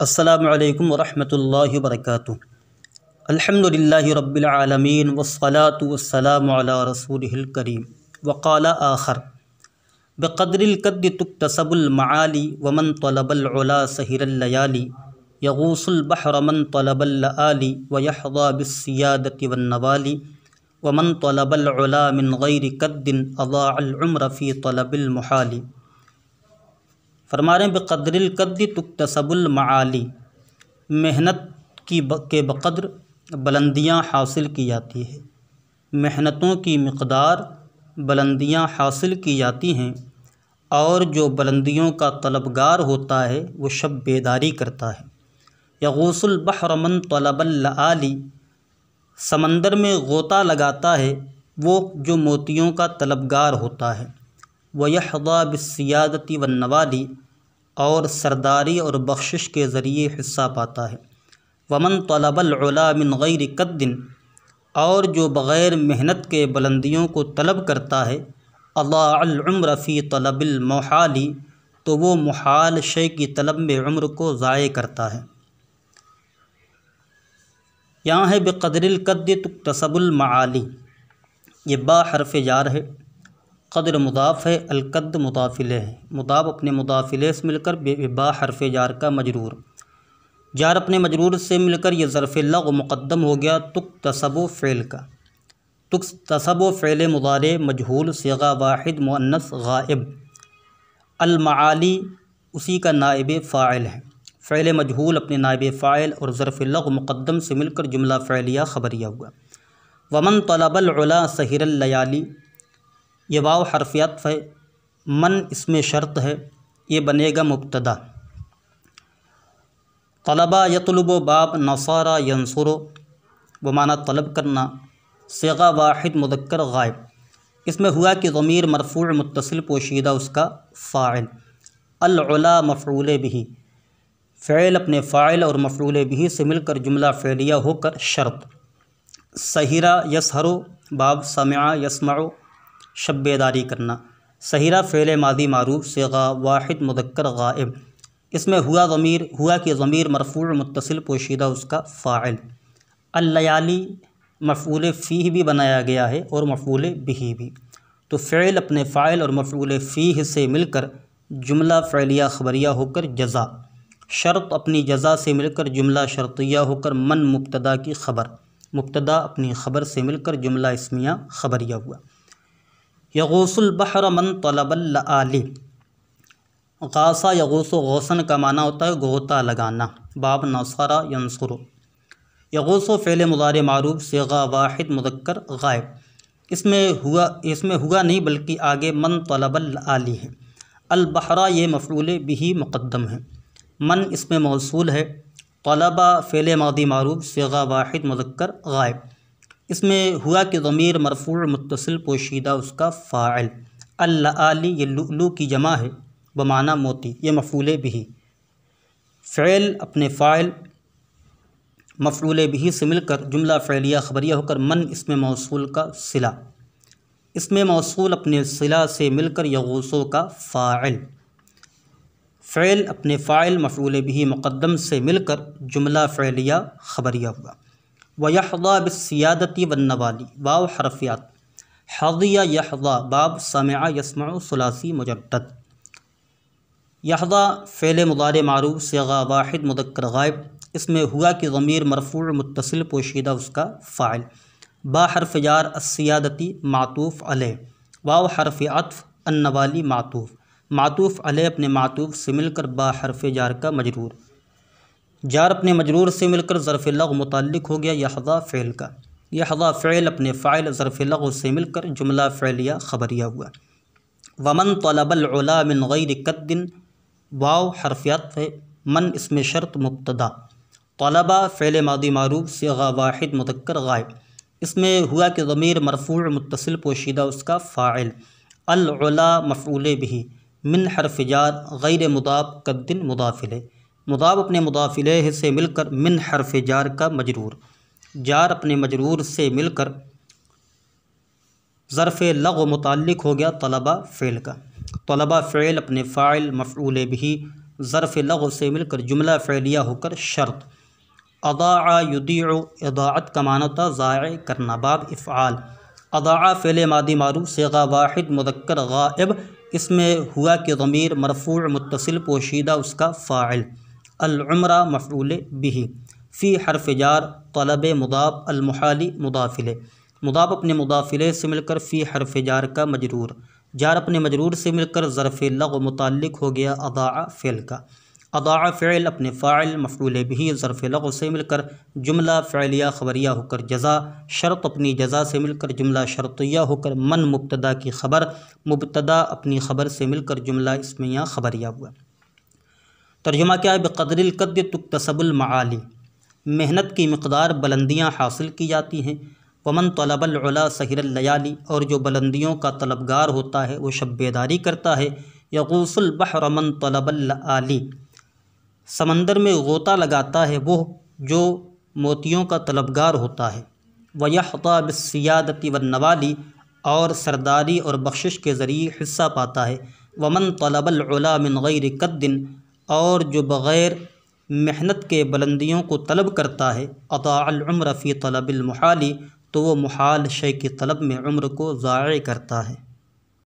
السلام علیکم ورحمۃ اللہ وبرکاتہ۔ الحمدللہ رب العالمین والصلاة والسلام علی رسولہ الکریم۔ وقال آخر بقدر القد تکتسب المعالی ومن طلب العلا سہر اللیالی یغوص البحر من طلب اللآلی ویحظى بالسیادة والنوالی ومن طلب العلا من غیر قد اضاع العمر فی طلب المحال۔ فرما رہے ہیں بقدر القد تکتسب المعالی، محنت کے بقدر بلندیاں حاصل کی جاتی ہے، محنتوں کی مقدار بلندیاں حاصل کی جاتی ہیں، اور جو بلندیوں کا طلبگار ہوتا ہے وہ شب بیداری کرتا ہے۔ یغوص البحر من طلب اللآلی، سمندر میں غوطہ لگاتا ہے وہ جو موتیوں کا طلبگار ہوتا ہے۔ وَيَحْظَى بِالسِّيَادَةِ وَالنَّوَالِ، اور سرداری اور بخشش کے ذریعے حصہ پاتا ہے۔ وَمَن طَلَبَ الْعُلَا مِنْ غَيْرِ قَدٍ، اور جو بغیر محنت کے بلندیوں کو طلب کرتا ہے۔ اضاع العمر فی طلب المحال، تو وہ محال شے کی طلب میں عمر کو ضائع کرتا ہے۔ یہاں ہے بقدر القد تکتسب المعالی، یہ با حرف جار ہے، قدر مضاف ہے، القد مضاف الیہ ہے، مضاف اپنے مضاف الیہ سے مل کر با حرف جار کا مجرور، جار اپنے مجرور سے مل کر یہ ظرف لغو مقدم ہو گیا تکتسب فعل کا۔ تکتسب فعل مضارع مجہول صیغہ واحد مؤنث غائب، المعالی اسی کا نائب فاعل ہے، فعل مجہول اپنے نائب فاعل اور ظرف لغو مقدم سے مل کر جملہ فعلیہ خبریہ ہوا۔ ومن طلب العلا سہر اللیالی، یہ واو حرف عطف ہے، من اس میں شرط ہے، یہ بنے گا مبتدا۔ طلبہ یطلب باب نصارى ینصر، وہ معنی طلب کرنا، صیغہ واحد مذکر غائب، اس میں ہوا کہ ضمیر مرفوع متصل پوشیدہ اس کا فاعل، العلا مفعول به، فعل اپنے فاعل اور مفعول به سے مل کر جملہ فعلیہ ہو کر شرط۔ سہرا یسہر باب سمع یسمع، شب بیداری کرنا، سہرا فعل ماضی معروف صیغہ واحد مذکر غائب، اس میں ہوا کہ ضمیر مرفوع متصل پوشیدہ اس کا فاعل، اللیالی مفعول فیہ بھی بنایا گیا ہے اور مفعول بہ بھی، تو فعل اپنے فاعل اور مفعول فیہ سے مل کر جملہ فعلیہ خبریہ ہو کر جزا، شرط اپنی جزا سے مل کر جملہ شرطیہ ہو کر من مبتدا کی خبر، مبتدا اپنی خبر سے مل کر جملہ اسمیہ خبریہ ہوا۔ یغوص البحر من طلب اللآلی، غاصہ یغوص غوصن کا معنی ہوتا ہے غوطہ لگانا، باب نصر ینصر، یغوص فعل مضارع معروف صیغہ واحد مذکر غائب، اس میں ہوا نہیں بلکہ آگے من طلب اللآلی ہے، البحر یہ مفعول به مقدم ہے، من اس میں موصول ہے، طلبہ فعل ماضی معروف صیغہ واحد مذکر غائب، اس میں ہوا کہ ضمیر مرفوع متصل پوشیدہ اس کا فاعل، اللآلی یہ لؤلؤ کی جمع ہے بمعنی موتی، یہ مفعول به، فعل اپنے فاعل مفعول به سے مل کر جملہ فعلیہ خبریہ ہو کر من اس میں موصول کا صلہ، اس میں موصول اپنے صلہ سے مل کر یغوصو کا فاعل، فعل اپنے فاعل مفعول به مقدم سے مل کر جملہ فعلیہ خبریہ ہوا۔ وَيَحْظَى بِالسِّيَادَةِ وَالنَّوَالِ، واو حرفیات، حظیٰ یحظیٰ باب سمع یسمع ثلاثی مجدد، یحظیٰ فعل مضارع معروف صیغہ واحد مذکر غائب، اس میں ہوا کہ ضمیر مرفوع متصل پوشیدہ اس کا فاعل، با حرف جار السیادتی معطوف علیہ، واو حرف عطف النوالی معطوف علیہ اپنے معطوف سے مل کر با حرف جار کا مجرور، جار اپنے مجرور سے مل کر ظرف لغو متعلق ہو گیا یحظیٰ فعل کا، یحظیٰ فعل اپنے فاعل ظرف لغو سے مل کر جملہ فعلیہ خبریہ ہوا۔ ومن طلب العلا من غیر قد، واو حرف عطف ہے، من اس میں شرط مبتدا، طلبہ فعل ماضی معروف صیغہ واحد مذکر غائب، اس میں ہوا کہ ضمیر مرفوع متصل پوشیدہ اس کا فاعل، العلا مفعول به، من حرف جار غیر مضاف قد مضاف الیہ، مضاف اپنے مضاف الیہ سے مل کر من حرف جار کا مجرور، جار اپنے مجرور سے مل کر ظرف لغو متعلق ہو گیا طلبہ فعل کا، طلبہ فعل اپنے فاعل مفعول به ظرف لغو سے مل کر جملہ فعلیہ ہو کر شرط۔ اضاع یضیع، اضاعت کا معنی تھا ضائع کرنا۔ باب افعال۔ اضاع فعل ماضی معروف صیغہ واحد مذکر غائب، اس میں ہوا کہ ضمیر مرفوع متصل پوشیدہ اس کا فاعل، العمرہ مفعول بہ، فی حرف جار، طلب مضاف، المحالی مضاف الیہ، مضاف اپنے مضاف الیہ سے مل کر فی حرف جار کا مجرور، جار اپنے مجرور سے مل کر ظرف لغو متعلق ہو گیا اضاع فعل کا، اضاع فعل اپنے فاعل مفعول بہ ظرف لغو سے مل کر جملہ فعلیہ خبریہ ہو کر جزا، شرط اپنی جزا سے مل کر جملہ شرطیہ ہو کر من مبتدا کی خبر، مبتدا اپنی خبر سے مل کر جملہ اسمیہ خبریہ ہوا۔ ترجمہ کیا ہے؟ بقدر القد تکتسب المعالی، محنت کی مقدار بلندیاں حاصل کی جاتی ہیں۔ ومن طلب العلا سہر اللیالی، اور جو بلندیوں کا طلبگار ہوتا ہے وہ شب بیداری کرتا ہے۔ یغوص البحر من طلب العالی، سمندر میں غوطہ لگاتا ہے وہ جو موتیوں کا طلبگار ہوتا ہے۔ ویحظی بالسیادۃ والنوالی، اور سرداری اور بخشش کے ذریعے حصہ پاتا ہے۔ ومن طلب العلا من غیر قد، اور جو بغیر محنت کے بلندیوں کو طلب کرتا ہے، اضاع العمر فی طلب المحال، تو وہ محال شے کی طلب میں عمر کو ضائع کرتا ہے۔